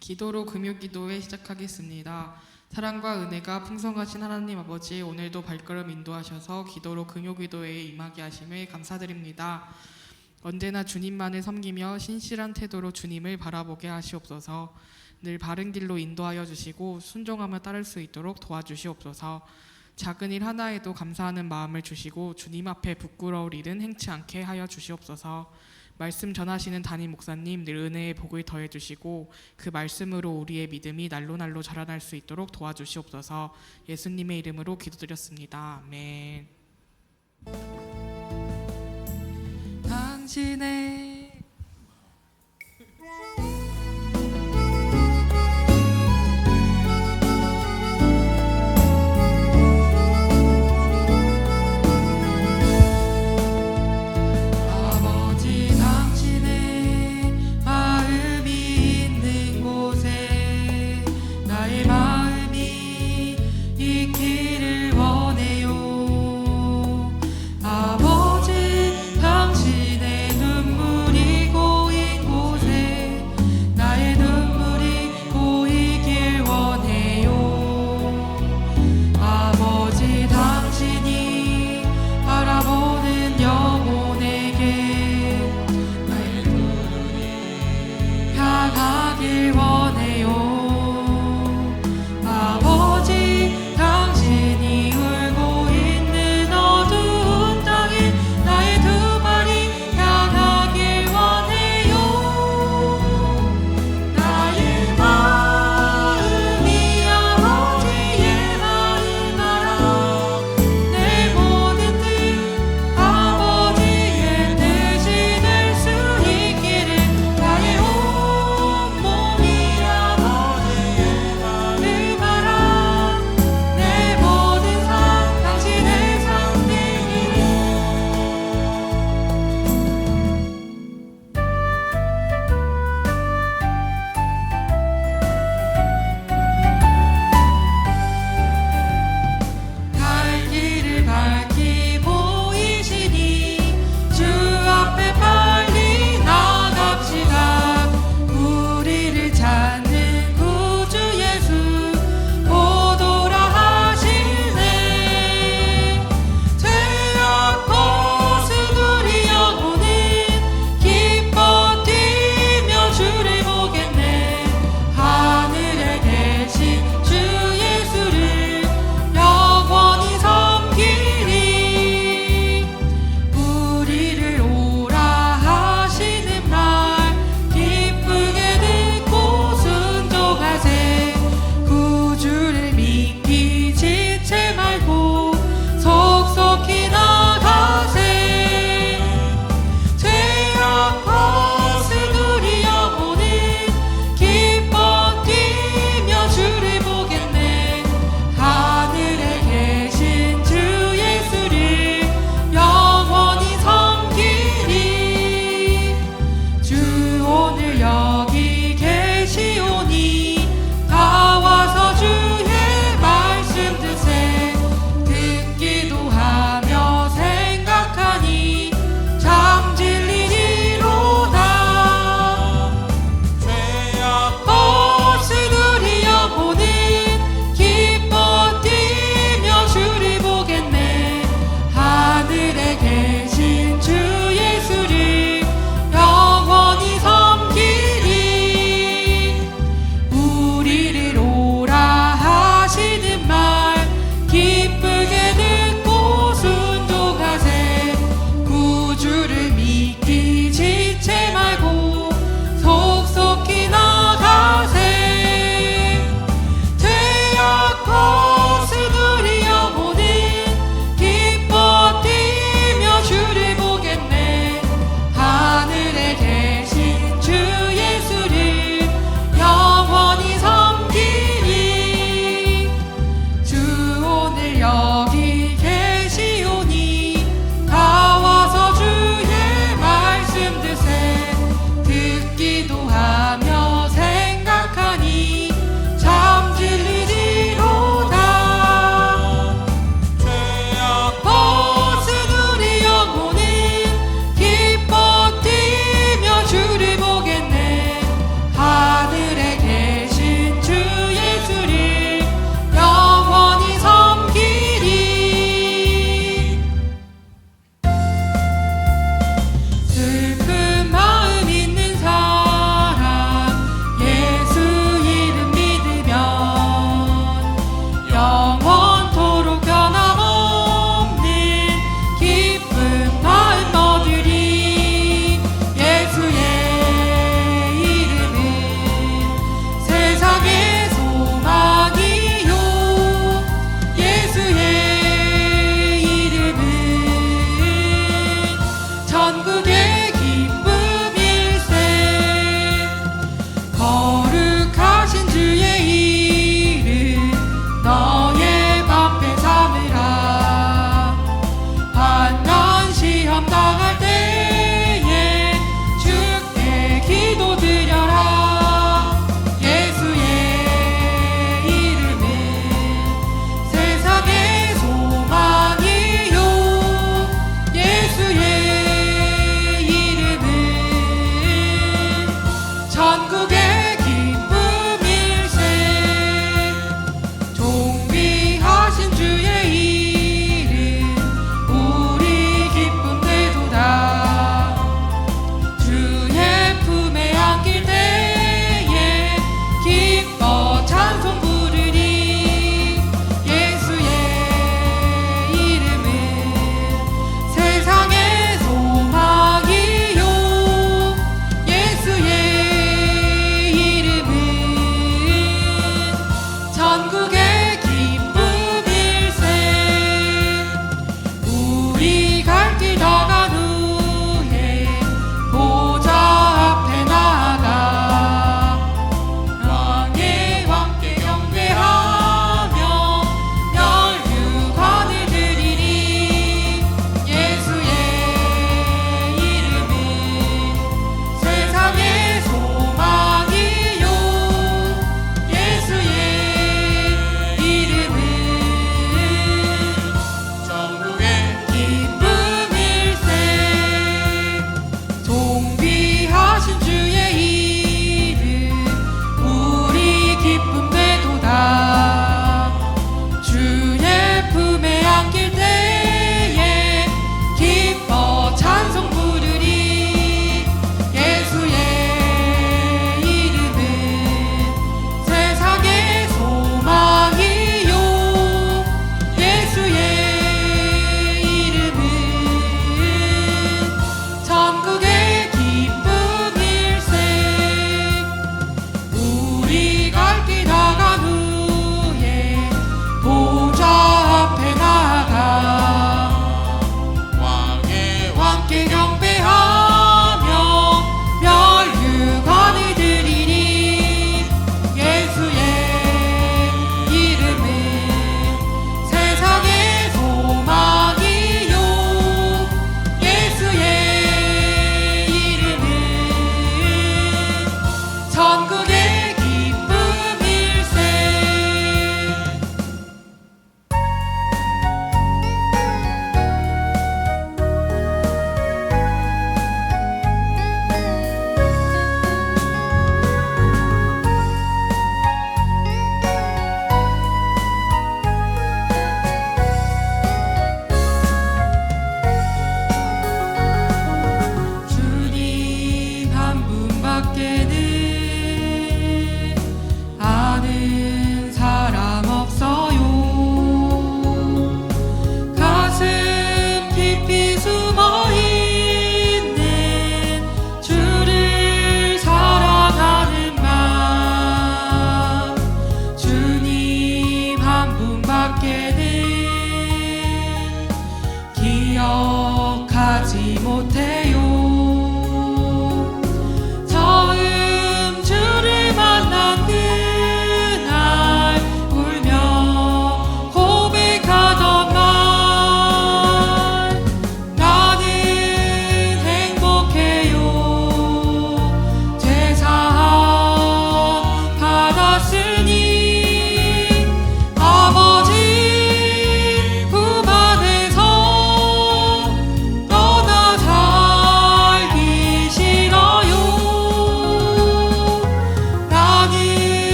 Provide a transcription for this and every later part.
기도로 금요기도회 시작하겠습니다. 사랑과 은혜가 풍성하신 하나님 아버지, 오늘도 발걸음 인도하셔서 기도로 금요기도회에 임하게 하심을 감사드립니다. 언제나 주님만을 섬기며 신실한 태도로 주님을 바라보게 하시옵소서. 늘 바른 길로 인도하여 주시고 순종하며 따를 수 있도록 도와주시옵소서. 작은 일 하나에도 감사하는 마음을 주시고 주님 앞에 부끄러울 일은 행치 않게 하여 주시옵소서. 말씀 전하시는 담임 목사님 늘 은혜의 복을 더해 주시고 그 말씀으로 우리의 믿음이 날로 자라날 수 있도록 도와주시옵소서. 예수님의 이름으로 기도드렸습니다. 아멘. 당신의 당신의 눈물이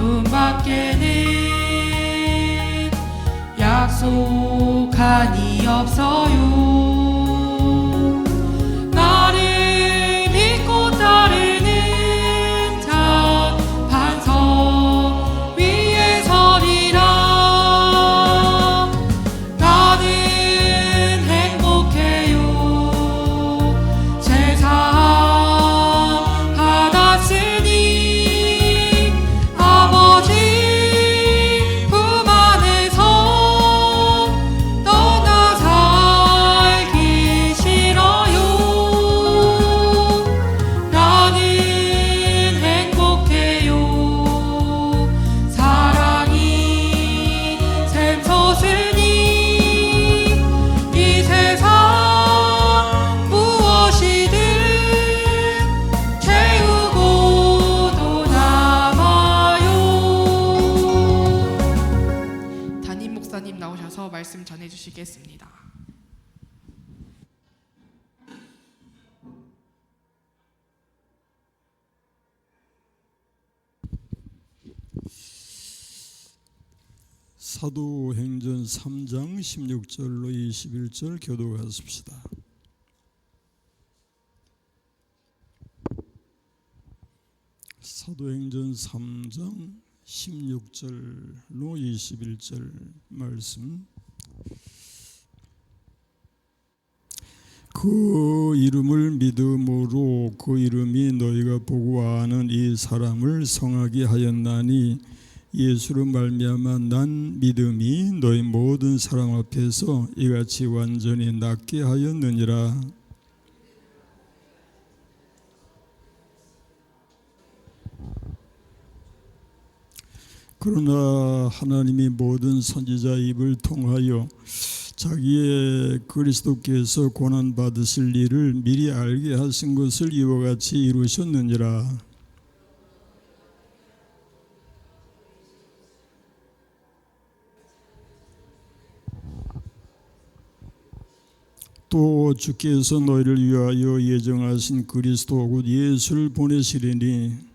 그분밖에는 약속하니 없어요. 나를 믿고 따르는 자 반석 위에 서리라. 나는 행복해요. 제사함 받았으니 아버지 품 안에서 떠나 살기 싫어요. 나는 행복해요. 사랑이 샘솟으니 이 세상 무엇이든 채우고도 남아요. 담임 목사님 나오셔서 말씀 전해주시겠습니다. 사도행전 3장 16절로 21절 교독하십시다. 사도행전 3장 16절로 21절 말씀. 그 이름을 믿음으로 그 이름이 너희가 보고 아는 이 사람을 성하게 하였나니 예수로 말미암아 난 믿음이 너희 모든 사람 앞에서 이같이 완전히 낫게 하였느니라. 그러나 하나님이 모든 선지자 입을 통하여 자기의 그리스도께서 고난 받으실 일을 미리 알게 하신 것을 이와 같이 이루셨느니라. 또 주께서 너희를 위하여 예정하신 그리스도 곧 예수를 보내시리니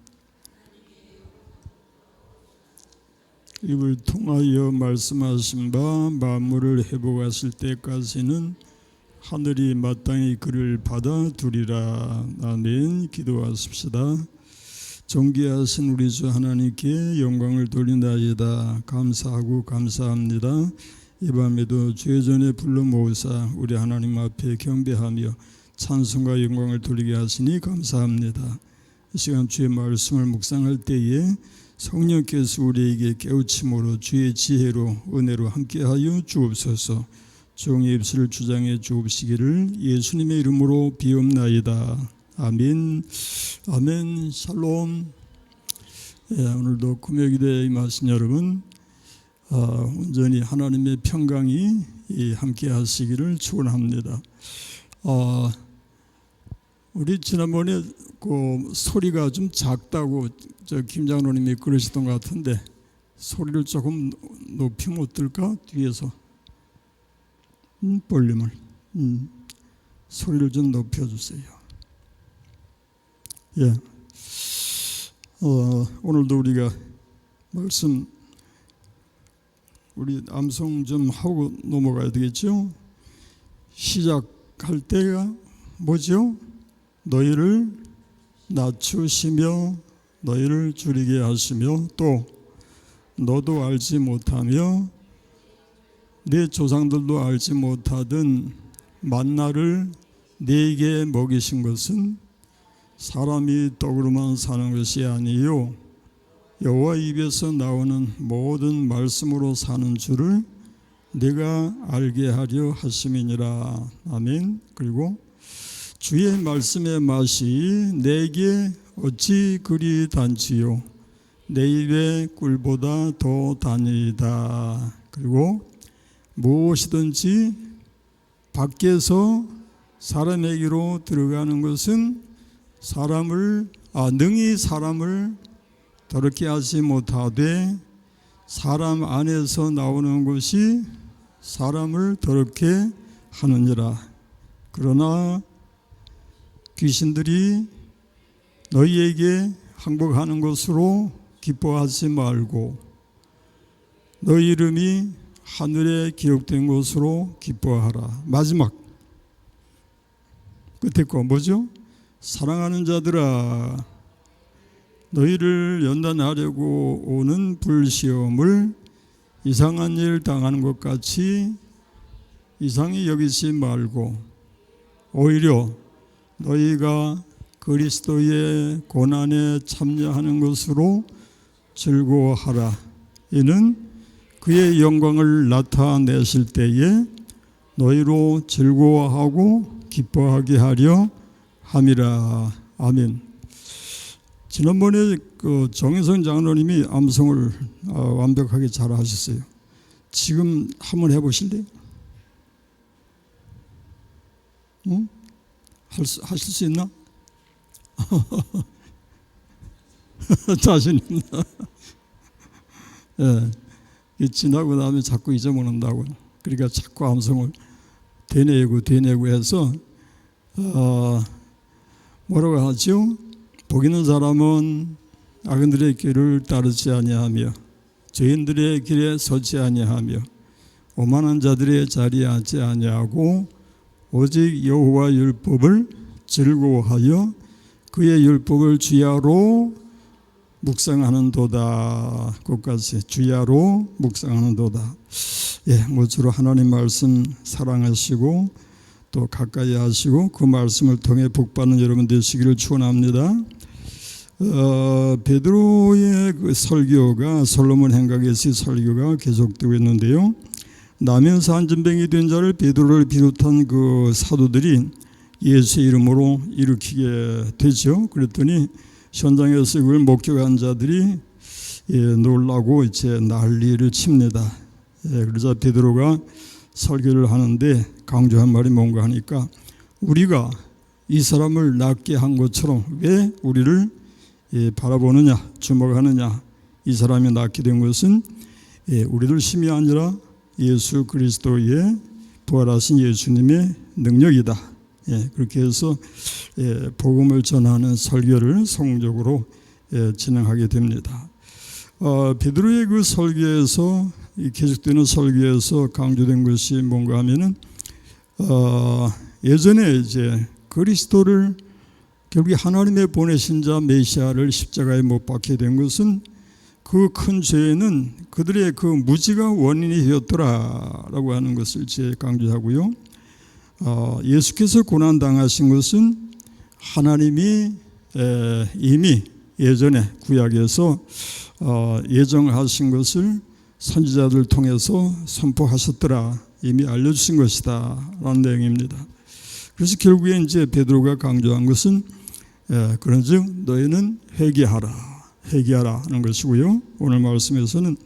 입을 통하여 말씀하신 바 만물을 회복하실 때까지는 하늘이 마땅히 그를 받아두리라. 아멘. 기도하십시다. 존귀하신 우리 주 하나님께 영광을 돌린다이다. 감사하고 감사합니다. 이 밤에도 주의 전에 불러 모으사 우리 하나님 앞에 경배하며 찬송과 영광을 돌리게 하시니 감사합니다. 이 시간 주의 말씀을 묵상할 때에 성령께서 우리에게 깨우침으로 주의 지혜로 은혜로 함께하여 주옵소서. 종의 입술을 주장해 주옵시기를 예수님의 이름으로 비옵나이다. 아멘. 아멘. 샬롬. 오늘도 금요기도에 임하신 여러분 온전히 하나님의 평강이 함께 하시기를 축원합니다. 우리 지난번에 그 소리가 좀 작다고 김 장로님이 그러시던 것 같은데 소리를 조금 높이면 어떨까? 뒤에서 볼륨을 소리를 좀 높여주세요. 예. 오늘도 우리가 말씀 우리 암송 좀 하고 넘어가야 되겠죠? 시작할 때가 뭐죠? 너희를 낮추시며 너희를 줄이게 하시며 또 너도 알지 못하며 내 조상들도 알지 못하던 만나를 네게 먹이신 것은 사람이 떡으로만 사는 것이 아니요 여호와 입에서 나오는 모든 말씀으로 사는 줄을 내가 알게 하려 하심이니라. 아멘. 그리고 주의 말씀의 맛이 내게 어찌 그리 단지요 내 입의 꿀보다 더 다니이다. 그리고 무엇이든지 밖에서 사람에게로 들어가는 것은 능히 사람을 더럽게 하지 못하되 사람 안에서 나오는 것이 사람을 더럽게 하느니라. 그러나 귀신들이 너희에게 항복하는 것으로 기뻐하지 말고 너희 이름이 하늘에 기록된 것으로 기뻐하라. 마지막 끝에 거 뭐죠? 사랑하는 자들아, 너희를 연단하려고 오는 불시험을 이상한 일 당하는 것 같이 이상히 여기지 말고 오히려 너희가 그리스도의 고난에 참여하는 것으로 즐거워하라. 이는 그의 영광을 나타내실 때에 너희로 즐거워하고 기뻐하게 하려 함이라. 아멘. 지난번에 그 정혜성 장로님이 암송을 완벽하게 잘 하셨어요. 지금 한번 해보실래요? 응? 하실 수 있나? 자신 있나? 예, 지나고 나면 자꾸 잊어먹는다고. 그러니까 자꾸 암송을 되뇌고 해서 뭐라고 하죠? 복 있는 사람은 악인들의 길을 따르지 아니하며 죄인들의 길에 서지 아니하며 오만한 자들의 자리에 앉지 아니하고 오직 여호와 율법을 즐거워하여 그의 율법을 주야로 묵상하는도다. 끝까지 주야로 묵상하는도다. 예, 모쪼록 하나님 말씀 사랑하시고 또 가까이 하시고 그 말씀을 통해 복받는 여러분 되시기를 축원합니다. 베드로의 그 설교가 솔로몬 행각에서의 설교가 계속되고 있는데요. 나면서 한전병이 된 자를 베드로를 비롯한 그 사도들이 예수의 이름으로 일으키게 되죠. 그랬더니 현장에서 그걸 목격한 자들이 놀라고 이제 난리를 칩니다. 그러자 베드로가 설교를 하는데 강조한 말이 뭔가 하니까 우리가 이 사람을 낫게 한 것처럼 왜 우리를 바라보느냐, 주목하느냐. 이 사람이 낫게 된 것은 우리들 힘이 아니라 예수 그리스도의 부활하신 예수님의 능력이다. 그렇게 해서 복음을 전하는 설교를 성공적으로 진행하게 됩니다. 베드로의 그 설교에서 계속되는 설교에서 강조된 것이 뭔가 하면은 예전에 이제 그리스도를 결국 하나님의 보내신 자 메시아를 십자가에 못 박게 된 것은 그 큰 죄는 그들의 그 무지가 원인이 되었더라라고 하는 것을 이제 강조하고요. 예수께서 고난 당하신 것은 하나님이 이미 예전에 구약에서 예정하신 것을 선지자들 통해서 선포하셨더라, 이미 알려주신 것이다 라는 내용입니다. 그래서 결국에 이제 베드로가 강조한 것은 그런즉 너희는 회개하라 하는 것이고요. 오늘 말씀에서는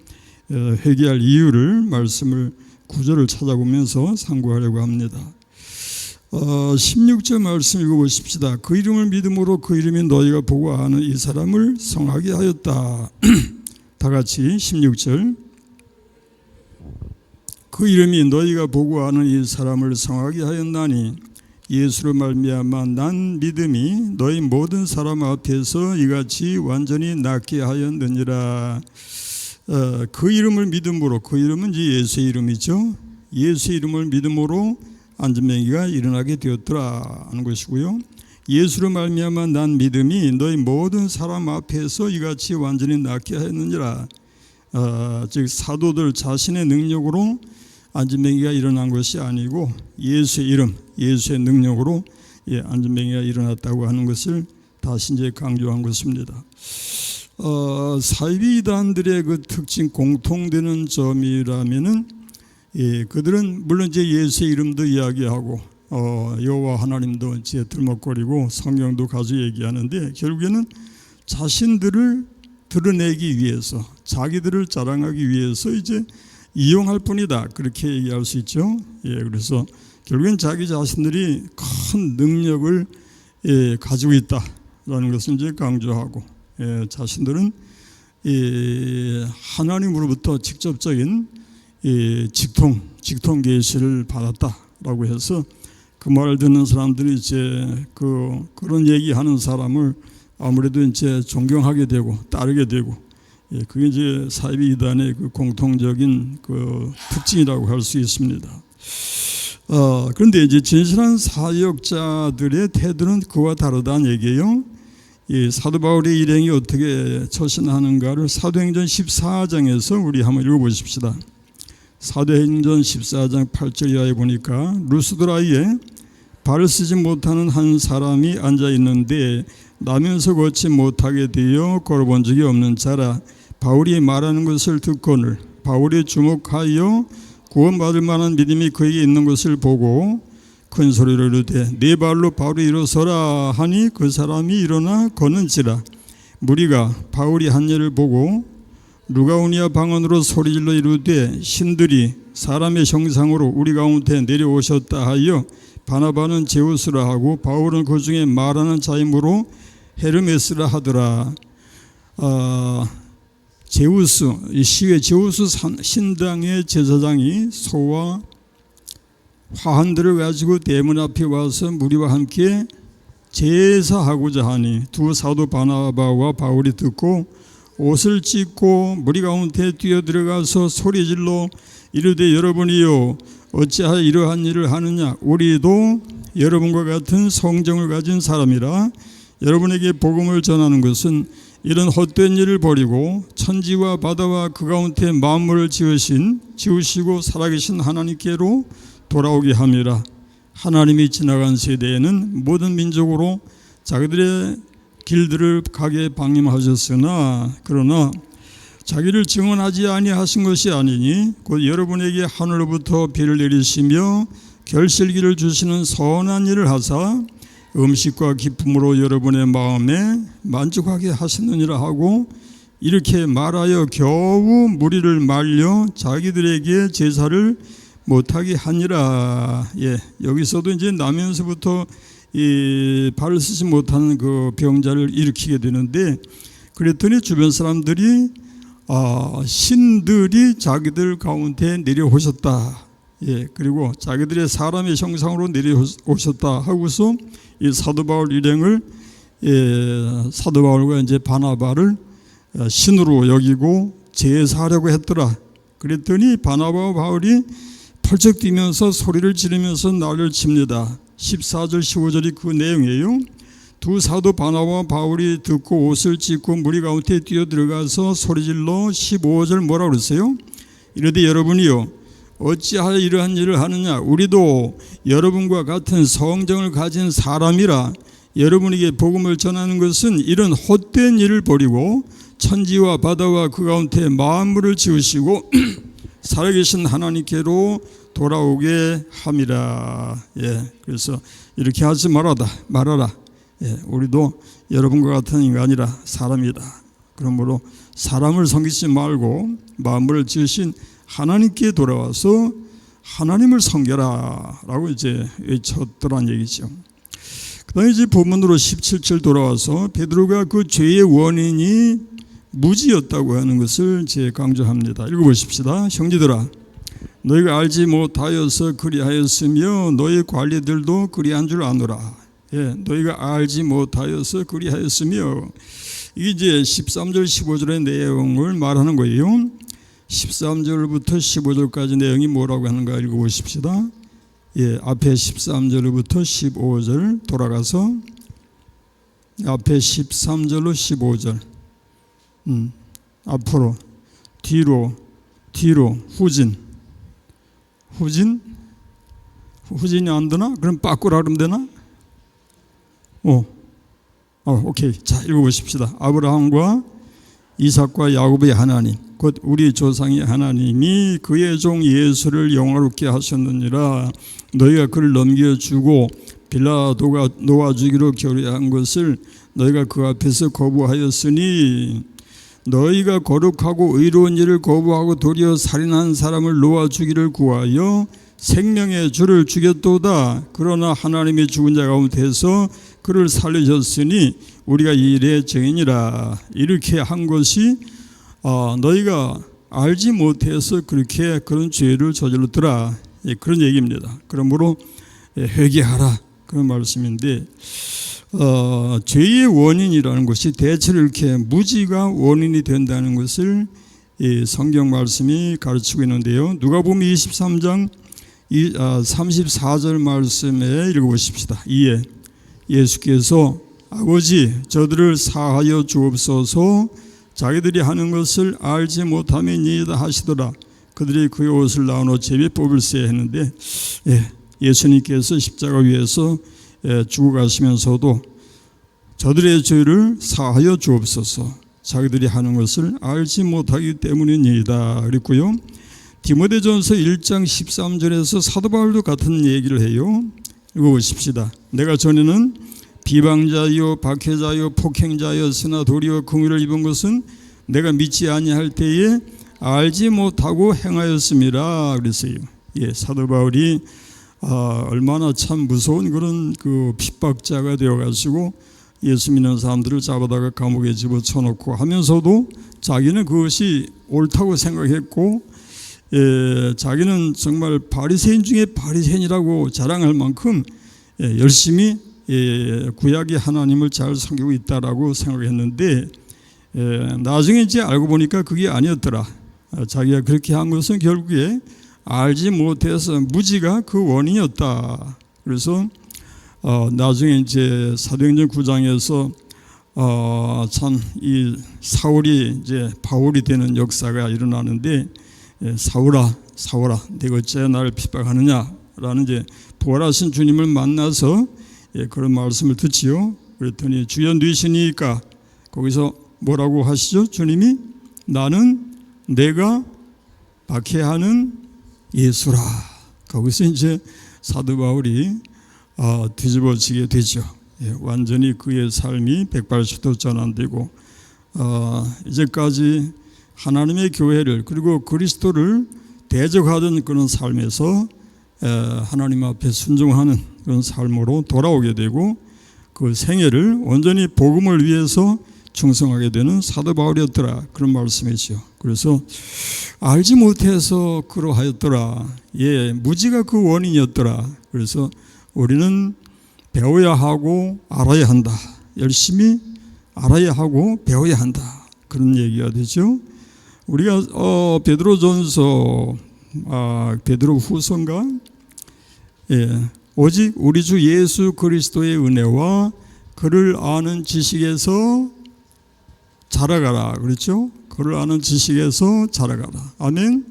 회개할 이유를 말씀을 구절을 찾아보면서 상고하려고 합니다. 16절 말씀 읽어보십시다. 그 이름을 믿음으로 그 이름이 너희가 보고 아는 이 사람을 성하게 하였다. 다 같이 16절. 그 이름이 너희가 보고 아는 이 사람을 성하게 하였나니 예수로 말미암아 난 믿음이 너희 모든 사람 앞에서 이같이 완전히 낫게 하였느니라. 그 이름을 믿음으로, 그 이름은 이제 예수의 이름이죠. 예수의 이름을 믿음으로 안전병이가 일어나게 되었더라 하는 것이고요. 예수로 말미암아 난 믿음이 너희 모든 사람 앞에서 이같이 완전히 낫게 하였느니라. 즉 사도들 자신의 능력으로 안전병이가 일어난 것이 아니고 예수의 이름, 예수의 능력으로 안전병이가 일어났다고 하는 것을 다시 이제 강조한 것입니다. 사이비 이단들의 그 특징 공통되는 점이라면은 그들은 물론 이제 예수의 이름도 이야기하고 여호와 하나님도 이제 들먹거리고 성경도 가지고 얘기하는데 결국에는 자신들을 드러내기 위해서 자기들을 자랑하기 위해서 이제 이용할 뿐이다 그렇게 얘기할 수 있죠. 그래서 결국엔 자기 자신들이 큰 능력을 가지고 있다라는 것을 이제 강조하고 자신들은 하나님으로부터 직접적인 직통 계시를 받았다라고 해서 그 말을 듣는 사람들이 이제 그런 얘기하는 사람을 아무래도 이제 존경하게 되고 따르게 되고 예, 그게 이제 사이비 이단의 그 공통적인 그 특징이라고 할 수 있습니다. 그런데 이제 진실한 사역자들의 태도는 그와 다르다는 얘기예요. 이 사도 바울의 일행이 어떻게 처신하는가를 사도행전 14장에서 우리 한번 읽어보십시다. 사도행전 14장 8절 이하에 보니까 루스드라에 발을 쓰지 못하는 한 사람이 앉아 있는데 나면서 걷지 못하게 되어 걸어본 적이 없는 자라. 바울이 말하는 것을 듣거늘 바울이 주목하여 구원받을 만한 믿음이 그에게 있는 것을 보고 큰 소리로 이르되 네 발로 바로 일어서라 하니 그 사람이 일어나 걷는지라. 무리가 바울이 한 일을 보고 루가오니아 방언으로 소리질러 이르되 신들이 사람의 형상으로 우리 가운데 내려오셨다 하여 바나바는 제우스라 하고 바울은 그 중에 말하는 자이므로 헤르메스라 하더라. 제우스, 이 시외 제우스 신당의 제사장이 소와 화환들을 가지고 대문 앞에 와서 무리와 함께 제사하고자 하니 두 사도 바나바와 바울이 듣고 옷을 찢고 무리 가운데 뛰어들어가서 소리질러 이르되 여러분이요 어찌하여 이러한 일을 하느냐. 우리도 여러분과 같은 성정을 가진 사람이라. 여러분에게 복음을 전하는 것은 이런 헛된 일을 버리고 천지와 바다와 그 가운데 만물을 지으시고 살아계신 하나님께로 돌아오게 함이라. 하나님이 지나간 세대에는 모든 민족으로 자기들의 길들을 가게 방임하셨으나 그러나 자기를 증언하지 아니하신 것이 아니니 곧 여러분에게 하늘로부터 비를 내리시며 결실기를 주시는 선한 일을 하사 음식과 기쁨으로 여러분의 마음에 만족하게 하시느니라 하고 이렇게 말하여 겨우 무리를 말려 자기들에게 제사를 못하게 하니라. 예, 여기서도 이제 나면서부터 이 발을 쓰지 못하는 그 병자를 일으키게 되는데 그랬더니 주변 사람들이 신들이 자기들 가운데 내려오셨다. 예, 그리고 자기들의 사람의 형상으로 내려오셨다 하고서 이 사도 바울 일행을 사도 바울과 이제 바나바를 신으로 여기고 제사하려고 했더라. 그랬더니 바나바와 바울이 펄쩍 뛰면서 소리를 지르면서 날을 칩니다. 14절 15절이 그 내용이에요. 두 사도 바나바와 바울이 듣고 옷을 찢고 무리 가운데 뛰어들어가서 소리질러 15절 뭐라고 그랬어요? 이르되 여러분이요 어찌하여 이러한 일을 하느냐. 우리도 여러분과 같은 성정을 가진 사람이라. 여러분에게 복음을 전하는 것은 이런 헛된 일을 버리고 천지와 바다와 그 가운데 만물을 지으시고 살아계신 하나님께로 돌아오게 함이라. 예, 그래서 이렇게 하지 말아라. 예, 우리도 여러분과 같은 인간이라 사람이다. 그러므로 사람을 섬기지 말고 만물을 지으신 하나님께 돌아와서 하나님을 섬겨라 라고 이제 외쳤더란 얘기죠. 그 다음에 이제 본문으로 17절 돌아와서 베드로가 그 죄의 원인이 무지였다고 하는 것을 이제 강조합니다. 읽어보십시다. 형제들아 너희가 알지 못하여서 그리하였으며 너희 관리들도 그리한 줄 아노라. 예, 너희가 알지 못하여서 그리하였으며 이게 이제 13절 15절의 내용을 말하는 거예요. 13절부터 15절까지 내용이 뭐라고 하는가 읽어보십시다. 예, 앞에 13절부터 15절 돌아가서 앞에 13절로 15절 앞으로 뒤로 후진이 안 되나? 그럼 바꾸라 그러면 되나? 오케이. 자, 읽어보십시다. 아브라함과 이삭과 야곱의 하나님 곧 우리 조상의 하나님이 그의 종 예수를 영화롭게 하셨느니라. 너희가 그를 넘겨주고 빌라도가 놓아주기로 결의한 것을 너희가 그 앞에서 거부하였으니 너희가 거룩하고 의로운 일을 거부하고 도리어 살인한 사람을 놓아주기를 구하여 생명의 주를 죽였도다. 그러나 하나님이 죽은 자 가운데서 그를 살리셨으니 우리가 이 일의 증인이라. 이렇게 한 것이 너희가 알지 못해서 그렇게 그런 죄를 저질렀더라. 그런 얘기입니다. 그러므로 회개하라 그런 말씀인데 죄의 원인이라는 것이 대체로 이렇게 무지가 원인이 된다는 것을 이 성경 말씀이 가르치고 있는데요. 누가복음 23장 34절 말씀에 읽어보십시다. 이에 예수께서 아버지 저들을 사하여 주옵소서 자기들이 하는 것을 알지 못함이니이다 하시더라. 그들이 그의 옷을 나누어 제비 뽑을세 했는데 예수님께서 십자가 위에서 죽어가시면서도 저들의 죄를 사하여 주옵소서 자기들이 하는 것을 알지 못하기 때문이니이다 그랬고요. 디모데전서 1장 13절에서 사도 바울도 같은 얘기를 해요. 읽어보십시다. 내가 전에는 비방자요 박해자요 폭행자였으나 도리어 긍휼을 입은 것은 내가 믿지 아니할 때에 알지 못하고 행하였음이라 그랬어요. 사도 바울이 얼마나 참 무서운 그런 그 핍박자가 되어가지고 예수 믿는 사람들을 잡아다가 감옥에 집어쳐놓고 하면서도 자기는 그것이 옳다고 생각했고 자기는 정말 바리새인 중에 바리새인이라고 자랑할 만큼 열심히 구약의 하나님을 잘 섬기고 있다라고 생각했는데 나중에 이제 알고 보니까 그게 아니었더라. 자기가 그렇게 한 것은 결국에 알지 못해서 무지가 그 원인이었다. 그래서 나중에 이제 사도행전 9장에서 참 이 사울이 이제 바울이 되는 역사가 일어나는데 사울아 네가 어째 나를 핍박하느냐라는 이제 부활하신 주님을 만나서 그런 말씀을 듣지요. 그랬더니 주여 누이시니까 거기서 뭐라고 하시죠? 주님이 나는 내가 박해하는 예수라. 거기서 이제 사도 바울이 뒤집어지게 되죠. 완전히 그의 삶이 180도 전환되고 이제까지 하나님의 교회를 그리고 그리스도를 대적하던 그런 삶에서 하나님 앞에 순종하는 그런 삶으로 돌아오게 되고 그 생애를 온전히 복음을 위해서 충성하게 되는 사도 바울이었더라. 그런 말씀이죠. 그래서 알지 못해서 그러하였더라. 무지가 그 원인이었더라. 그래서 우리는 배워야 하고 알아야 한다. 열심히 알아야 하고 배워야 한다. 그런 얘기가 되죠. 우리가 베드로전서 베드로후서인가? 오직 우리 주 예수 그리스도의 은혜와 그를 아는 지식에서 자라가라. 그렇죠? 그를 아는 지식에서 자라가라. 아멘.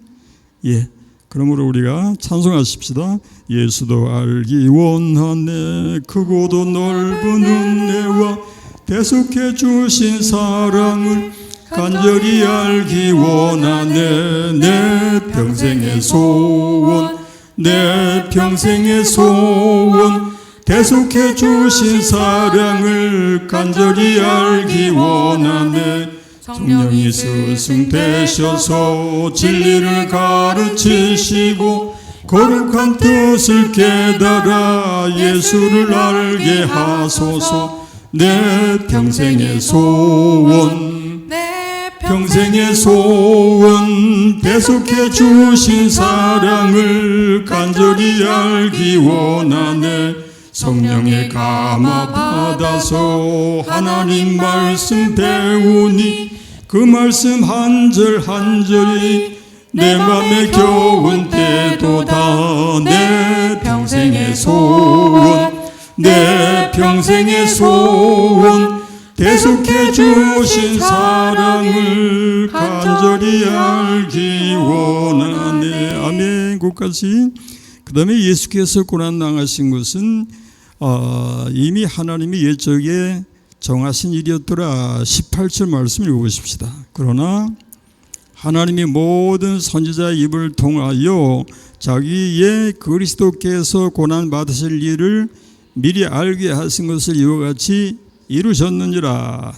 그러므로 우리가 찬송하십시다. 예수도 알기 원하네 크고도 넓은 은혜와 대속해 주신 사랑을 간절히 알기 원하네 내 평생의 소원 내 평생의 소원 대속해 주신 사랑을 간절히 알기 원하네 성령이 스승되셔서 진리를 가르치시고 거룩한 뜻을 깨달아 예수를 알게 하소서 내 평생의 소원 평생의 소원 대속해 주신 사랑을 간절히 알기 원하네 성령의 감화 받아서 하나님 말씀 배우니 그 말씀 한 절 한 절이 내 맘에 겨운 때도다 내 평생의 소원 내 평생의 소원 대속해 주신 사랑을 간절히 알기 원하네. 아멘. 끝까지. 그 다음에 예수께서 고난당하신 것은 이미 하나님이 옛적에 정하신 일이었더라. 18절 말씀 읽어보십시다. 그러나 하나님이 모든 선지자의 입을 통하여 자기의 그리스도께서 고난받으실 일을 미리 알게 하신 것을 이와 같이 이루셨느니라.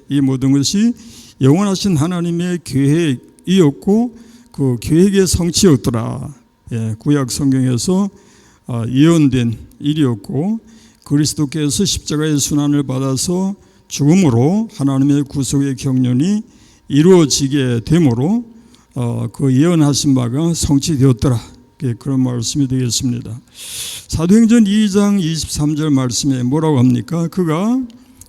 이 모든 것이 영원하신 하나님의 계획이었고 그 계획의 성취였더라. 구약 성경에서 예언된 일이었고 그리스도께서 십자가의 순환을 받아서 죽음으로 하나님의 구속의 경륜이 이루어지게 되므로 그 예언하신 바가 성취되었더라. 그런 말씀이 되겠습니다. 사도행전 2장 23절 말씀에 뭐라고 합니까? 그가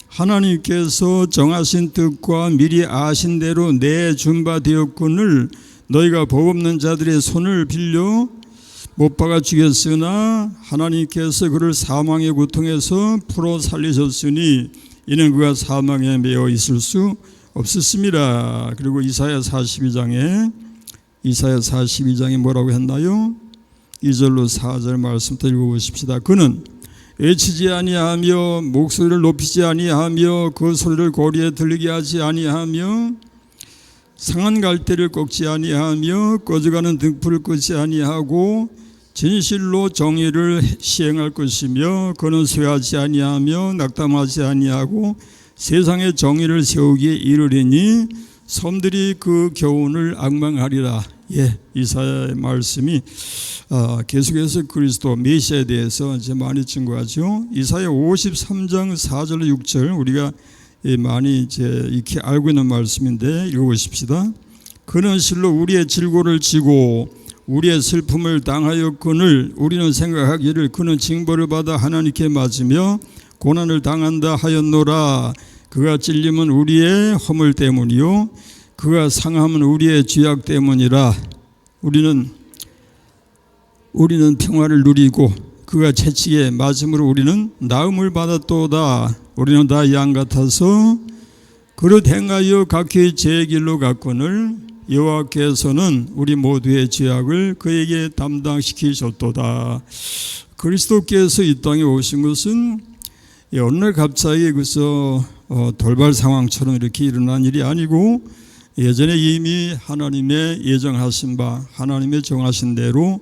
하나님께서 정하신 뜻과 미리 아신 대로 내준 바 되었거늘 너희가 복 없는 자들의 손을 빌려 못 박아 죽였으나 하나님께서 그를 사망의 고통에서 풀어 살리셨으니 이는 그가 사망에 매어 있을 수 없었습니다. 그리고 이사야 42장에 뭐라고 했나요? 2절로 4절 말씀부터 읽어보십시다. 그는 외치지 아니하며 목소리를 높이지 아니하며 그 소리를 고리에 들리게 하지 아니하며 상한 갈대를 꺾지 아니하며 꺼져가는 등불을 끄지 아니하고 진실로 정의를 시행할 것이며 그는 쇠하지 아니하며 낙담하지 아니하고 세상에 정의를 세우기에 이르리니 섬들이 그 교훈을 앙망하리라. 이사야의 말씀이 계속해서 그리스도 메시아에 대해서 이제 많이 증거하죠. 이사야 53장 4절 6절 우리가 많이 이제 익히 알고 있는 말씀인데 읽어보십시다. 그는 실로 우리의 질고를 지고 우리의 슬픔을 당하였거늘 우리는 생각하기를 그는 징벌을 받아 하나님께 맞으며 고난을 당한다 하였노라. 그가 찔림은 우리의 허물 때문이요 그가 상함은 우리의 죄악 때문이라. 우리는 평화를 누리고 그가 채찍에 맞음으로 우리는 나음을 받았도다. 우리는 다 양 같아서 그릇 행하여 각기 제 길로 갔거늘 여호와께서는 우리 모두의 죄악을 그에게 담당시키셨도다. 그리스도께서 이 땅에 오신 것은 어느 날 갑자기 그래서 돌발 상황처럼 이렇게 일어난 일이 아니고 예전에 이미 하나님의 예정하신 바 하나님의 정하신 대로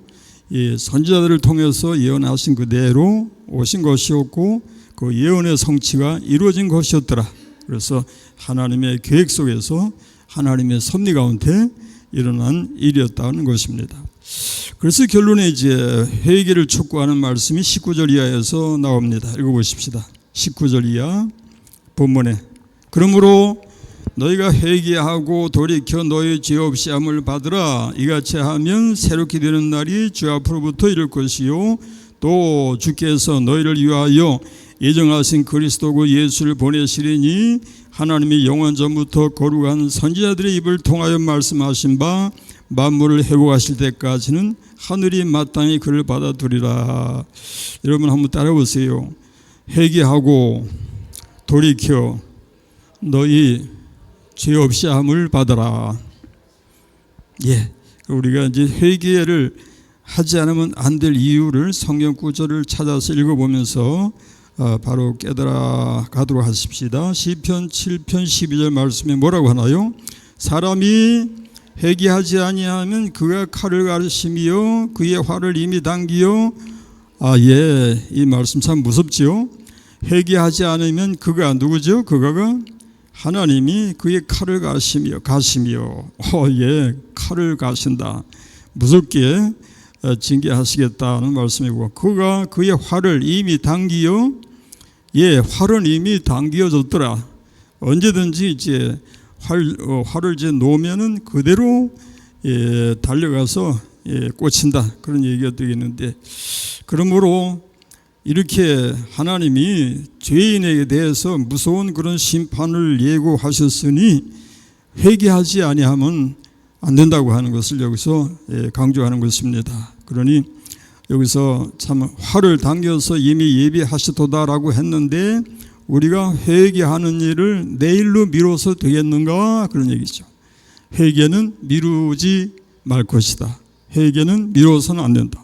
선지자들을 통해서 예언하신 그대로 오신 것이었고 그 예언의 성취가 이루어진 것이었더라. 그래서 하나님의 계획 속에서 하나님의 섭리 가운데 일어난 일이었다는 것입니다. 그래서 결론에 이제 회개를 촉구하는 말씀이 19절 이하에서 나옵니다. 읽어보십시다. 19절 이하 본문에 그러므로 너희가 회개하고 돌이켜 너희 죄 없이 함을 받으라. 이같이 하면 새롭게 되는 날이 주 앞으로부터 이를 것이요 또 주께서 너희를 위하여 예정하신 그리스도 그 예수를 보내시리니 하나님이 영원 전부터 거룩한 선지자들의 입을 통하여 말씀하신 바 만물을 회복하실 때까지는 하늘이 마땅히 그를 받아두리라. 여러분 한번 따라 보세요. 회개하고 돌이켜 너희 죄 없이 함을 받아라. 우리가 이제 회개를 하지 않으면 안 될 이유를 성경 구절을 찾아서 읽어보면서 바로 깨달아 가도록 하십시다. 시편 7편 12절 말씀에 뭐라고 하나요? 사람이 회개하지 아니하면 그가 칼을 가르시며 그의 활을 이미 당기어 이 말씀 참 무섭지요. 회개하지 않으면 그가 누구죠? 그가 하나님이 그의 칼을 가시며 칼을 가신다. 무섭게 징계하시겠다는 말씀이고 그가 그의 활을 이미 당기어 활은 이미 당기어졌더라. 언제든지 이제 활을 이제 놓으면은 그대로 달려가서 꽂힌다. 그런 얘기가 되겠는데 그러므로 이렇게 하나님이 죄인에게 대해서 무서운 그런 심판을 예고하셨으니 회개하지 아니하면 안 된다고 하는 것을 여기서 강조하는 것입니다. 그러니 여기서 참 활을 당겨서 이미 예비하시도다라고 했는데 우리가 회개하는 일을 내일로 미뤄서 되겠는가 그런 얘기죠. 회개는 미루지 말 것이다. 회개는 미뤄서는 안 된다.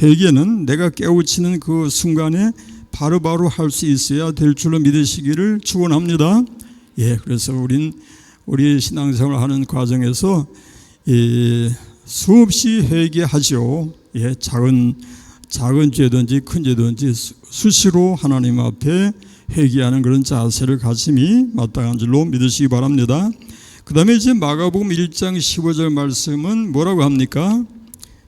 회개는 내가 깨우치는 그 순간에 바로바로 할 수 있어야 될 줄로 믿으시기를 축원합니다. 그래서 우리 신앙생활을 하는 과정에서 수없이 회개하죠. 작은 죄든지 큰 죄든지 수시로 하나님 앞에 회개하는 그런 자세를 가짐이 마땅한 줄로 믿으시기 바랍니다. 그 다음에 이제 마가복음 1장 15절 말씀은 뭐라고 합니까?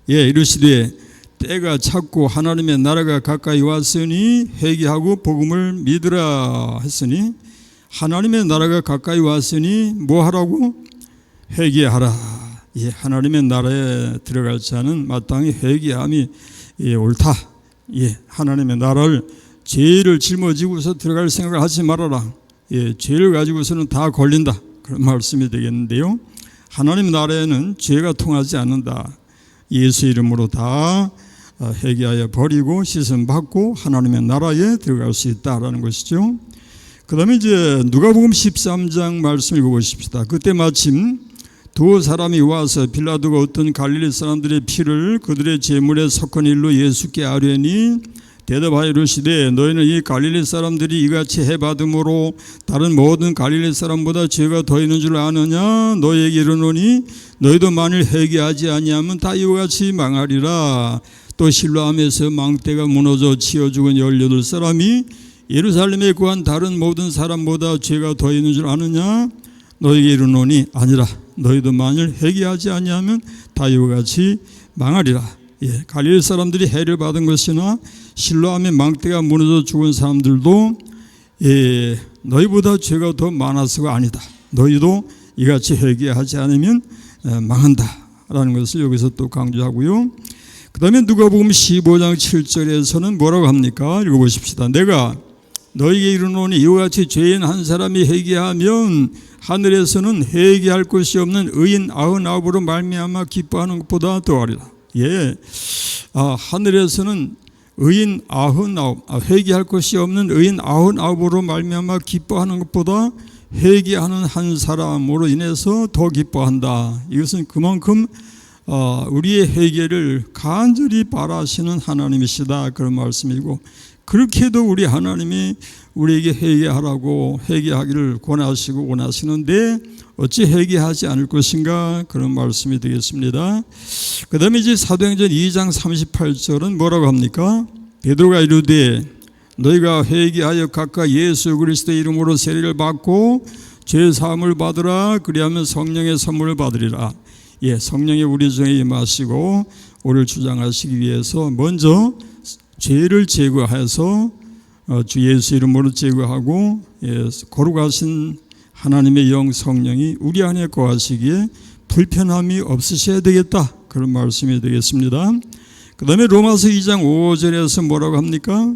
이르시되 때가 찼고 하나님의 나라가 가까이 왔으니 회개하고 복음을 믿으라 했으니 하나님의 나라가 가까이 왔으니 뭐 하라고? 회개하라. 예, 하나님의 나라에 들어갈 자는 마땅히 회개함이 옳다. 예, 하나님의 나라를 죄를 짊어지고서 들어갈 생각을 하지 말아라. 예, 죄를 가지고서는 다 걸린다. 그런 말씀이 되겠는데요. 하나님 나라에는 죄가 통하지 않는다. 예수 이름으로 다 회개하여 버리고 씻음 받고 하나님의 나라에 들어갈 수 있다라는 것이죠. 그 다음에 이제 누가복음 13장 말씀 읽어보십시다. 그때 마침 두 사람이 와서 빌라도가 어떤 갈릴리 사람들의 피를 그들의 제물에 섞은 일로 예수께 아뢰니 대답하여 이르시되 너희는 이 갈릴리 사람들이 이같이 해받음으로 다른 모든 갈릴리 사람보다 죄가 더 있는 줄 아느냐. 너희에게 이르노니 너희도 만일 회개하지 아니하면 다 이와 같이 망하리라. 또 실로암에서 망대가 무너져 치어 죽은 18사람이 예루살렘에 구한 다른 모든 사람보다 죄가 더 있는 줄 아느냐. 너희에게 이르노니 아니라 너희도 만일 회개하지 아니하면 다 이와 같이 망하리라. 예, 갈릴리 사람들이 해를 받은 것이나 실로암의 망대가 무너져 죽은 사람들도 너희보다 죄가 더 많아서가 아니다. 너희도 이같이 회개하지 않으면 망한다라는 것을 여기서 또 강조하고요. 그 다음에 누가복음 15장 7절에서는 뭐라고 합니까? 읽어보십시다. 내가 너희에게 이르노니 이와 같이 죄인 한 사람이 회개하면 하늘에서는 회개할 것이 없는 의인 99으로 말미암아 기뻐하는 것보다 더하리라. 예, 하늘에서는 의인 99, 회개할 것이 없는 의인 99으로 말미암아 기뻐하는 것보다 회개하는 한 사람으로 인해서 더 기뻐한다. 이것은 그만큼 우리의 회개를 간절히 바라시는 하나님이시다, 그런 말씀이고, 그렇게도 우리 하나님이 우리에게 회개하라고 회개하기를 권하시고 원하시는데 어찌 회개하지 않을 것인가, 그런 말씀이 되겠습니다. 그 다음에 이제 사도행전 2장 38절은 뭐라고 합니까? 베드로가 이르되 너희가 회개하여 각각 예수 그리스도의 이름으로 세례를 받고 죄 사함을 받으라. 그리하면 성령의 선물을 받으리라. 예, 성령이 우리 중에 임하시고 우리를 주장하시기 위해서 먼저 죄를 제거해서 주 예수 이름으로 제거하고 거룩하신 하나님의 영 성령이 우리 안에 거하시기에 불편함이 없으셔야 되겠다, 그런 말씀이 되겠습니다. 그 다음에 로마서 2장 5절에서 뭐라고 합니까?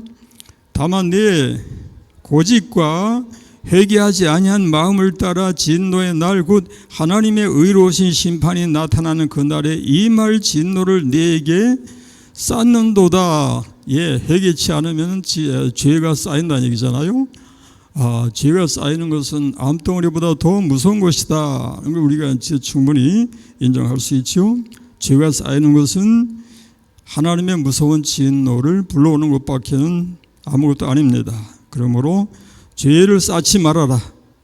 다만 내 고집과 회개하지 아니한 마음을 따라 진노의 날 곧 하나님의 의로우신 심판이 나타나는 그날에 임할 진노를 내게 쌓는도다. 예, 회개치 않으면 죄가 쌓인다는 얘기잖아요. 죄가 쌓이는 것은 암덩어리보다 더 무서운 것이다. 우리가 충분히 인정할 수 있죠. 죄가 쌓이는 것은 하나님의 무서운 진노를 불러오는 것밖에는 아무것도 아닙니다. 그러므로 죄를 쌓지 말아라.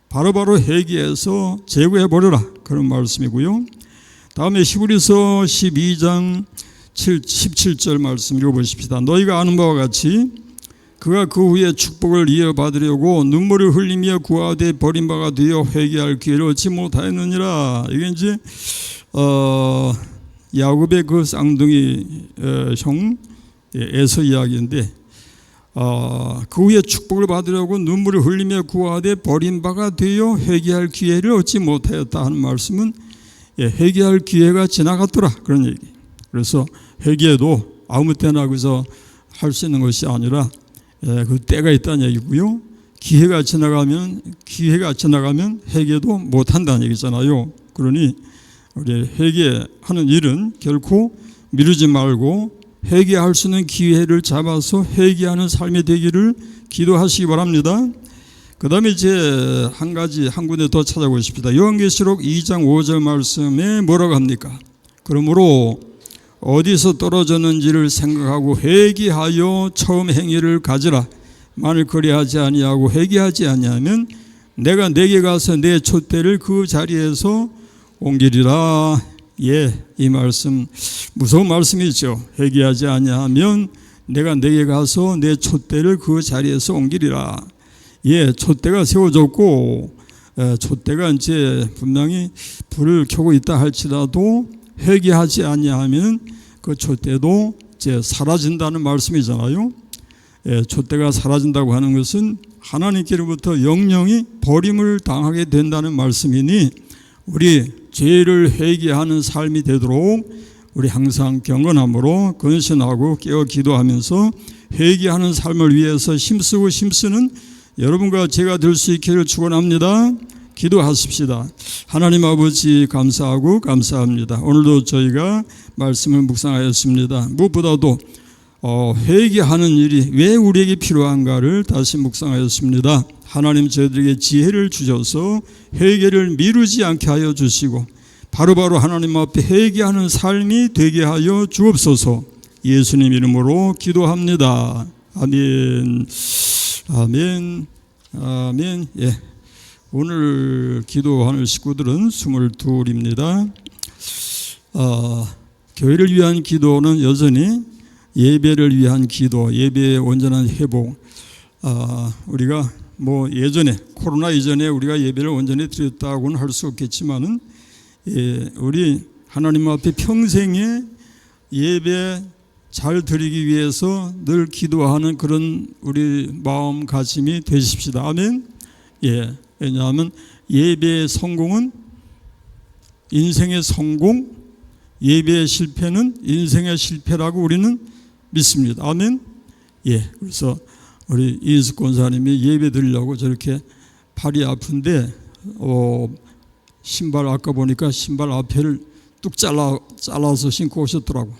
바로바로 회개해서 제거해버려라, 그런 말씀이고요. 다음에 히브리서 12장 17절 말씀 읽어보십시다. 너희가 아는 바와 같이 그가 그 후에 축복을 이어받으려고 눈물을 흘리며 구하되 버린 바가 되어 회개할 기회를 얻지 못하였느니라. 이게 이제 야곱의 그 쌍둥이 형 에서 이야기인데, 그 후에 축복을 받으려고 눈물을 흘리며 구하되 버린 바가 되어 회개할 기회를 얻지 못하였다 하는 말씀은 회개할 기회가 지나갔더라, 그런 얘기. 그래서 회개도 아무 때나 그래서 할 수 있는 것이 아니라 그 때가 있다는 얘기고요. 기회가 지나가면 회개도 못한다는 얘기잖아요. 그러니 우리 회개하는 일은 결코 미루지 말고 회개할 수 있는 기회를 잡아서 회개하는 삶이 되기를 기도하시기 바랍니다. 그 다음에 이제 한 군데 더 찾아보십시다. 요한계시록 2장 5절 말씀에 뭐라고 합니까? 그러므로 어디서 떨어졌는지를 생각하고 회개하여 처음 행위를 가지라. 만일 그리하지 아니하고 회개하지 아니하면 내가 내게 가서 내 촛대를 그 자리에서 옮기리라. 예, 이 말씀 무서운 말씀이죠. 회개하지 아니하면 내가 내게 가서 내 촛대를 그 자리에서 옮기리라. 예, 촛대가 세워졌고 촛대가 이제 분명히 불을 켜고 있다 할지라도 회개하지 아니하면 그 촛대도 이제 사라진다는 말씀이잖아요. 예, 촛대가 사라진다고 하는 것은 하나님께로부터 영영이 버림을 당하게 된다는 말씀이니 우리 죄를 회개하는 삶이 되도록 우리 항상 경건함으로 근신하고 깨어 기도하면서 회개하는 삶을 위해서 힘쓰고 힘쓰는 여러분과 제가 될 수 있기를 축원합니다. 기도하십시다. 하나님 아버지 감사하고 감사합니다. 오늘도 저희가 말씀을 묵상하였습니다. 무엇보다도 회개하는 일이 왜 우리에게 필요한가를 다시 묵상하였습니다. 하나님 저희들에게 지혜를 주셔서 회개를 미루지 않게 하여 주시고 바로바로 하나님 앞에 회개하는 삶이 되게 하여 주옵소서. 예수님 이름으로 기도합니다. 아멘. 아멘. 아멘. 예. 오늘 기도하는 식구들은 22입니다. 교회를 위한 기도는 여전히 예배를 위한 기도, 예배의 온전한 회복. 우리가 뭐 예전에 코로나 이전에 우리가 예배를 온전히 드렸다고는 할 수 없겠지만은 우리 하나님 앞에 평생에 예배 잘 드리기 위해서 늘 기도하는 그런 우리 마음가짐이 되십시다. 아멘. 예. 왜냐하면 예배의 성공은 인생의 성공, 예배의 실패는 인생의 실패라고 우리는 믿습니다. 아멘. 예. 그래서 우리 이인숙 권사님이 예배 드리려고 저렇게 팔이 아픈데 신발 아까 보니까 신발 앞에를 뚝 잘라서 신고 오셨더라고.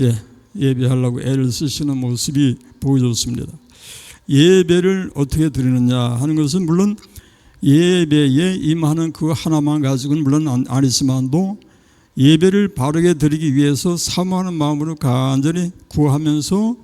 예. 예배하려고 애를 쓰시는 모습이 보여졌습니다. 예배를 어떻게 드리느냐 하는 것은 물론 예배에 임하는 그 하나만 가지고는 물론 아니지만도 예배를 바르게 드리기 위해서 사모하는 마음으로 간절히 구하면서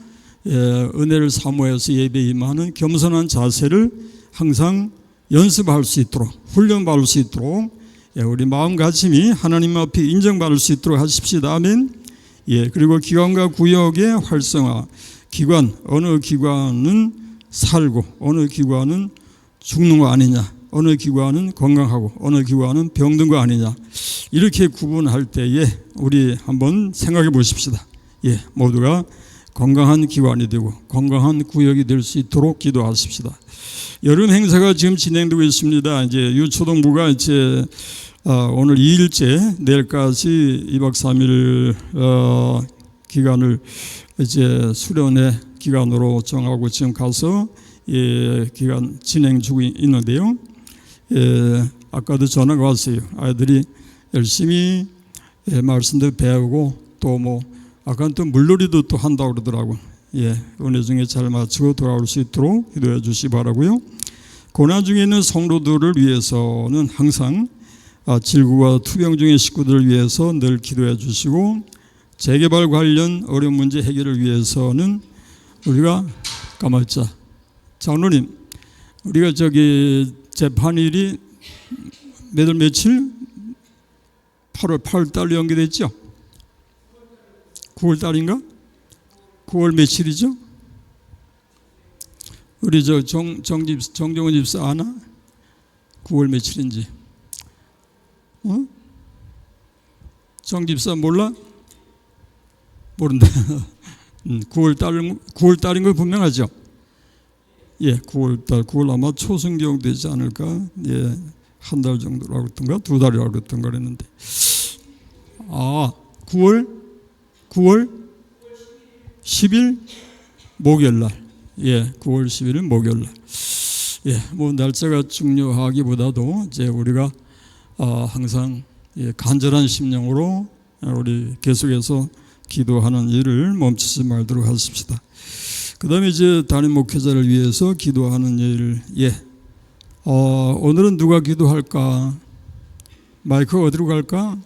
은혜를 사모해서 예배에 임하는 겸손한 자세를 항상 연습할 수 있도록 훈련받을 수 있도록 우리 마음가짐이 하나님 앞에 인정받을 수 있도록 하십시다. 아멘. 예, 그리고 기관과 구역의 활성화. 기관, 어느 기관은 살고 어느 기관은 죽는 거 아니냐, 어느 기관은 건강하고 어느 기관은 병든 거 아니냐, 이렇게 구분할 때에 우리 한번 생각해 보십시다. 예, 모두가 건강한 기관이 되고 건강한 구역이 될 수 있도록 기도하십시다. 여름 행사가 지금 진행되고 있습니다. 이제 유초동부가 이제 오늘 2일째 내일까지 2박 3일 기간을 이제 수련회 기간으로 정하고 지금 가서 기간 진행 중에 있는데요. 아까도 전화가 왔어요. 아이들이 열심히 말씀도 배우고 또 뭐 아까 또 물놀이도 또 한다고 그러더라고요. 은혜 중에 잘 마치고 돌아올 수 있도록 기도해 주시기 바라고요. 고난 중에 있는 성도들을 위해서는 항상 질구와 투병 중의 식구들을 위해서 늘 기도해 주시고 재개발 관련 어려운 문제 해결을 위해서는 우리가 까말자 장로님, 우리가 저기 재판일이 몇월 며칠 8월 연기됐죠? 9월 달인가? 9월 며칠이죠? 우리 저 정정원 집사 아나? 9월 며칠인지? 정 집사 몰라? 모른다. 9월 달인 거 분명하죠? 예, 9월 달, 9월 아마 초승경 되지 않을까? 예, 한 달 정도라고 했던가, 2달이라고 했던가 그랬는데. 9월 10일 목요일 날. 예, 9월 10일 목요일 날. 예, 뭐 날짜가 중요하기보다도 이제 우리가 항상 간절한 심령으로 우리 계속해서 기도하는 일을 멈추지 말도록 하십시다. 그 다음에 이제 담임 목회자를 위해서 기도하는 일. 오늘은 누가 기도할까? 마이크 어디로 갈까?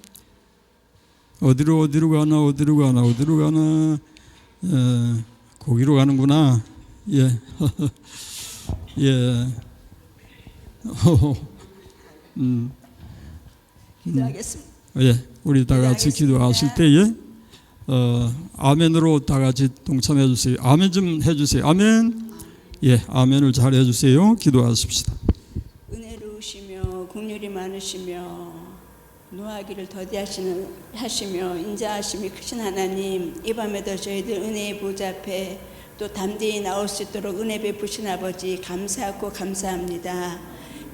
어디로 가나? 거기로 가는구나. 예. 예. 기도하겠습니다. 예. 우리 다 같이 기도하실 때에 아멘으로 다 같이 동참해 주세요. 아멘 좀 해주세요. 아멘. 예, 아멘을 잘 해주세요. 기도하십시다. 은혜로우시며 긍휼이 많으시며 노하기를 더디하시며 인자하심이 크신 하나님, 이 밤에도 저희들 은혜의 보좌 앞에 또 담대히 나올 수 있도록 은혜 베푸신 아버지 감사하고 감사합니다.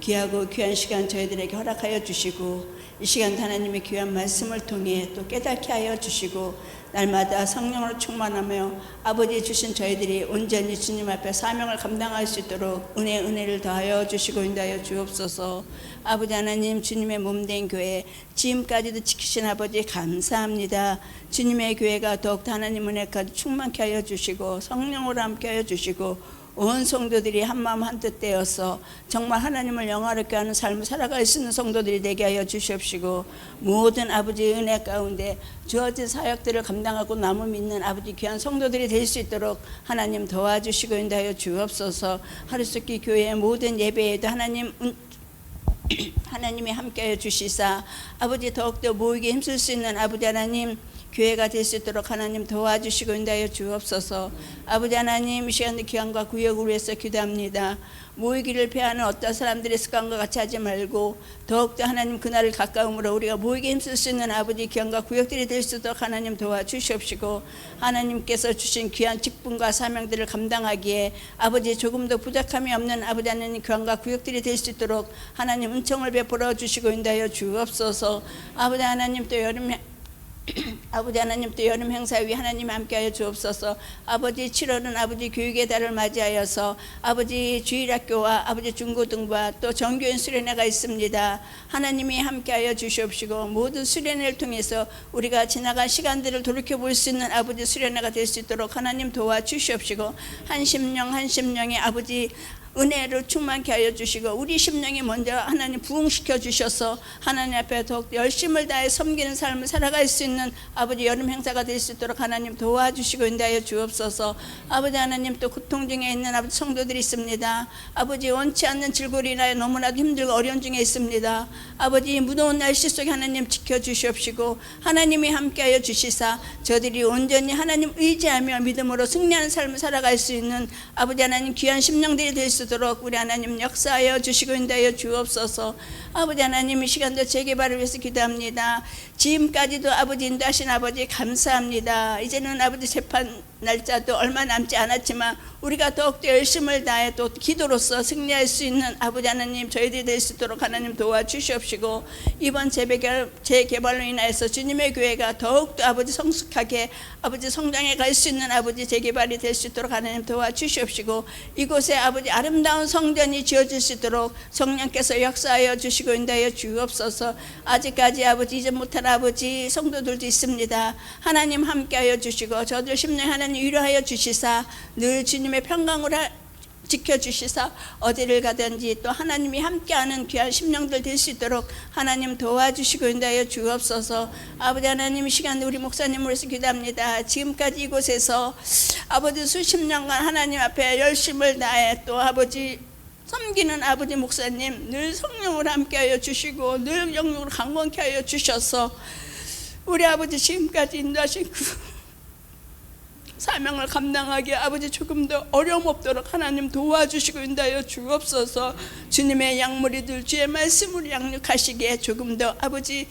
귀하고 귀한 시간 저희들에게 허락하여 주시고 이 시간 하나님의 귀한 말씀을 통해 또 깨닫게 하여 주시고 날마다 성령으로 충만하며 아버지 주신 저희들이 온전히 주님 앞에 사명을 감당할 수 있도록 은혜를 더하여 주시고 인도하여 주옵소서. 아버지 하나님, 주님의 몸된 교회 지금까지도 지키신 아버지 감사합니다. 주님의 교회가 더욱더 하나님 은혜까지 충만케 하여 주시고 성령으로 함께 하여 주시고 온 성도들이 한마음 한뜻 되어서 정말 하나님을 영화롭게 하는 삶을 살아갈 수 있는 성도들이 되게 하여 주시옵시고 모든 아버지의 은혜 가운데 주어진 사역들을 감당하고 남을 믿는 아버지 귀한 성도들이 될 수 있도록 하나님 도와주시고 인도하여 주옵소서. 하루속히 교회의 모든 예배에도 하나님이 함께하여 주시사 아버지 더욱더 모이게 힘쓸 수 있는 아버지 하나님 교회가 될 수 있도록 하나님 도와주시고 인도하여 주옵소서. 아버지 하나님, 이 시간의 기한과 구역을 위해서 기도합니다. 모이기를 패하는 어떤 사람들의 습관과 같이 하지 말고 더욱더 하나님 그날을 가까움으로 우리가 모이게 힘쓸 수 있는 아버지 기한과 구역들이 될 수 있도록 하나님 도와주시옵시고 하나님께서 주신 귀한 직분과 사명들을 감당하기에 아버지 조금도 부족함이 없는 아버지 하나님 기한과 구역들이 될 수 있도록 하나님 은총을 베풀어 주시고 인도하여 주옵소서. 아버지 하나님 또 아버지 하나님 또 여름 행사 위에 하나님 함께하여 주옵소서. 아버지 7월은 아버지 교육의 달을 맞이하여서 아버지 주일학교와 아버지 중고등부와 또 정교인 수련회가 있습니다. 하나님이 함께하여 주시옵시고 모든 수련회를 통해서 우리가 지나간 시간들을 돌이켜볼 수 있는 아버지 수련회가 될 수 있도록 하나님 도와주시옵시고 한 심령의 아버지 은혜를 충만케 하여 주시고 우리 심령이 먼저 하나님 부흥시켜 주셔서 하나님 앞에 더욱 열심을 다해 섬기는 삶을 살아갈 수 있는 아버지 여름 행사가 될 수 있도록 하나님 도와주시고 인도하여 주옵소서. 아버지 하나님 또 고통 중에 있는 아버지 성도들이 있습니다. 아버지 원치 않는 질고로 인하여 너무나도 힘들고 어려운 중에 있습니다. 아버지 무더운 날씨 속에 하나님 지켜주시옵시고 하나님이 함께하여 주시사 저들이 온전히 하나님 의지하며 믿음으로 승리하는 삶을 살아갈 수 있는 아버지 하나님 귀한 심령들이 될 수 있도록 우리 하나님 역사하여 주시고 인도하여 주옵소서. 아버지 하나님 이 시간도 재개발을 위해서 기도합니다. 지금까지도 아버지 인도하신 아버지 감사합니다. 이제는 아버지 재판 날짜도 얼마 남지 않았지만 우리가 더욱더 열심을 다해 또 기도로서 승리할 수 있는 아버지 하나님 저희들이 될 수 있도록 하나님 도와주시옵시고 이번 재개발로 인하여서 주님의 교회가 더욱더 아버지 성숙하게 아버지 성장해 갈 수 있는 아버지 재개발이 될 수 있도록 하나님 도와주시옵시고 이곳에 아버지 아름다운 성전이 지어질 수 있도록 성령께서 역사하여 주시고 인도하여 주옵소서. 아직까지 아버지 이제 못한 아버지 성도들도 있습니다. 하나님 함께하여 주시고 저들 심령 하나님 위로하여 주시사 늘 주님의 평강으로 지켜주시사 어디를 가든지 또 하나님이 함께하는 귀한 심령들 될 수 있도록 하나님 도와주시고 인도하여 주옵소서. 아버지 하나님 이 시간에 우리 목사님을 위해서 기도합니다. 지금까지 이곳에서 아버지 수십 년간 하나님 앞에 열심을 다해 또 아버지 섬기는 아버지 목사님 늘 성령으로 함께하여 주시고 늘 영육으로 강건케 하여 주셔서 우리 아버지 지금까지 인도하신 그 사명을 감당하기에 아버지 조금 더 어려움 없도록 하나님 도와주시고 인도하여 주옵소서. 주님의 약물이들 주의 말씀으로 양육하시기에 조금 더 아버지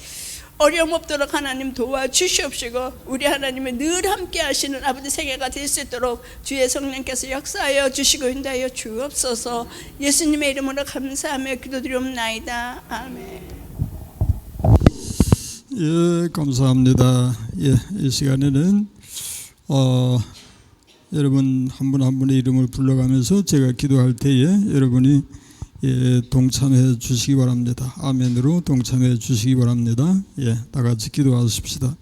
어려움 없도록 하나님 도와주시옵시고 우리 하나님의 늘 함께 하시는 아버지 생애가 될 수 있도록 주의 성령께서 역사하여 주시고 인도하여 주옵소서. 예수님의 이름으로 감사하며 기도드리옵나이다. 아멘. 예, 감사합니다. 예, 이 시간에는 여러분 한 분 한 분의 이름을 불러가면서 제가 기도할 때에 여러분이 동참해 주시기 바랍니다. 아멘으로 동참해 주시기 바랍니다. 다 같이 기도하십시다.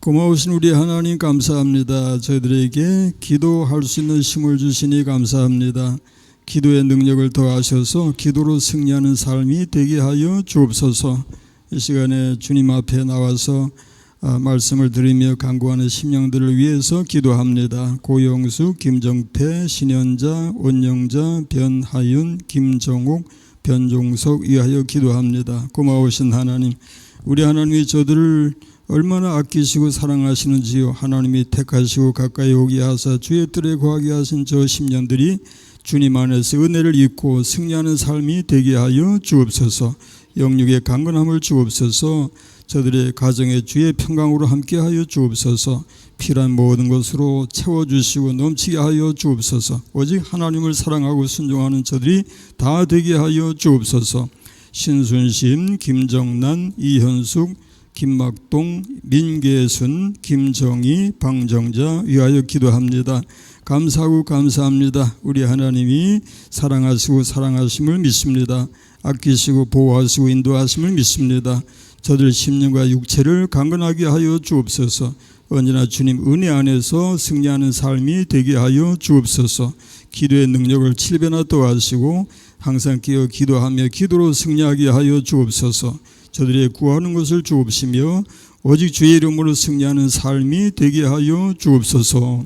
고마우신 우리 하나님 감사합니다. 저희들에게 기도할 수 있는 힘을 주시니 감사합니다. 기도의 능력을 더하셔서 기도로 승리하는 삶이 되게 하여 주옵소서. 이 시간에 주님 앞에 나와서 말씀을 드리며 간구하는 심령들을 위해서 기도합니다. 고영수, 김정태, 신현자, 원영자, 변하윤, 김정욱, 변종석 위하여 기도합니다. 고마우신 하나님, 우리 하나님이 저들을 얼마나 아끼시고 사랑하시는지요. 하나님이 택하시고 가까이 오게 하사 주의 뜰에 거하게 하신 저 심령들이 주님 안에서 은혜를 입고 승리하는 삶이 되게 하여 주옵소서. 영육의 강건함을 주옵소서. 저들의 가정에 주의 평강으로 함께하여 주옵소서. 필요한 모든 것으로 채워주시고 넘치게 하여 주옵소서. 오직 하나님을 사랑하고 순종하는 저들이 다 되게 하여 주옵소서. 신순심, 김정란, 이현숙, 김막동, 민계순, 김정희, 방정자 위하여 기도합니다. 감사하고 감사합니다. 우리 하나님이 사랑하시고 사랑하심을 믿습니다. 아끼시고 보호하시고 인도하심을 믿습니다. 저들 심령과 육체를 강건하게 하여 주옵소서. 언제나 주님 은혜 안에서 승리하는 삶이 되게 하여 주옵소서. 기도의 능력을 7배나 더하시고 항상 깨어 기도하며 기도로 승리하게 하여 주옵소서. 저들의 구하는 것을 주옵시며 오직 주의 이름으로 승리하는 삶이 되게 하여 주옵소서.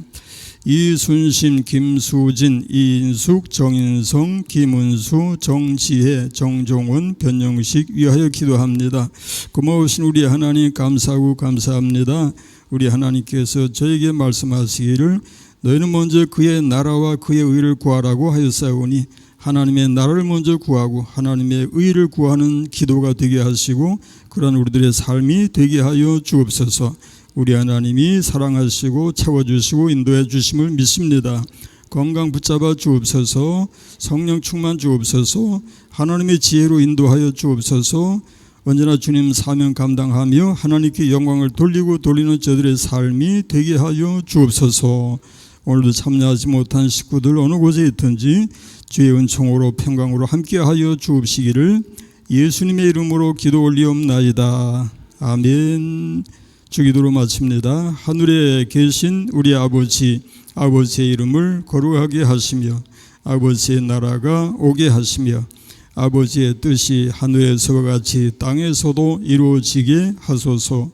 이순심, 김수진, 이인숙, 정인성, 김은수, 정지혜, 정종원, 변영식 위하여 기도합니다. 고마우신 우리 하나님 감사하고 감사합니다. 우리 하나님께서 저에게 말씀하시기를 너희는 먼저 그의 나라와 그의 의를 구하라고 하였사오니 하나님의 나라를 먼저 구하고 하나님의 의를 구하는 기도가 되게 하시고 그런 우리들의 삶이 되게 하여 주옵소서. 우리 하나님이 사랑하시고 채워주시고 인도해 주심을 믿습니다. 건강 붙잡아 주옵소서. 성령 충만 주옵소서. 하나님의 지혜로 인도하여 주옵소서. 언제나 주님 사명 감당하며 하나님께 영광을 돌리고 돌리는 저들의 삶이 되게 하여 주옵소서. 오늘도 참여하지 못한 식구들 어느 곳에 있든지 주의 은총으로 평강으로 함께하여 주옵시기를 예수님의 이름으로 기도 올리옵나이다. 아멘. 주기도로 마칩니다. 하늘에 계신 우리 아버지, 아버지의 이름을 거룩하게 하시며 아버지의 나라가 오게 하시며 아버지의 뜻이 하늘에서와 같이 땅에서도 이루어지게 하소서.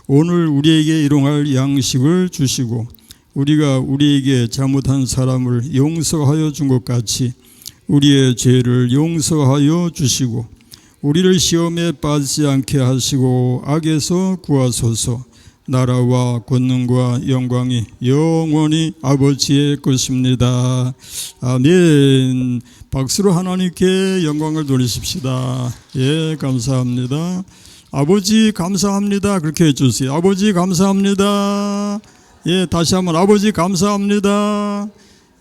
오늘 우리에게 일용할 양식을 주시고 우리가 우리에게 잘못한 사람을 용서하여 준 것 같이 우리의 죄를 용서하여 주시고 우리를 시험에 빠지지 않게 하시고 악에서 구하소서. 나라와 권능과 영광이 영원히 아버지의 것입니다. 아멘. 박수로 하나님께 영광을 돌리십시다. 예, 감사합니다. 아버지 감사합니다. 그렇게 해주세요. 아버지 감사합니다. 예, 다시 한번 아버지 감사합니다.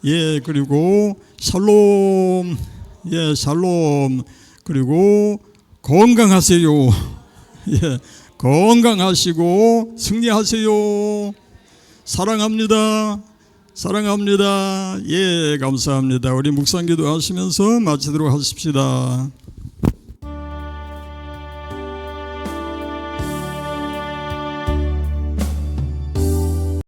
예, 그리고 샬롬. 예, 샬롬. 그리고 건강하세요. 예, 건강하시고 승리하세요. 사랑합니다. 사랑합니다. 예, 감사합니다. 우리 묵상기도 하시면서 마치도록 하십시다.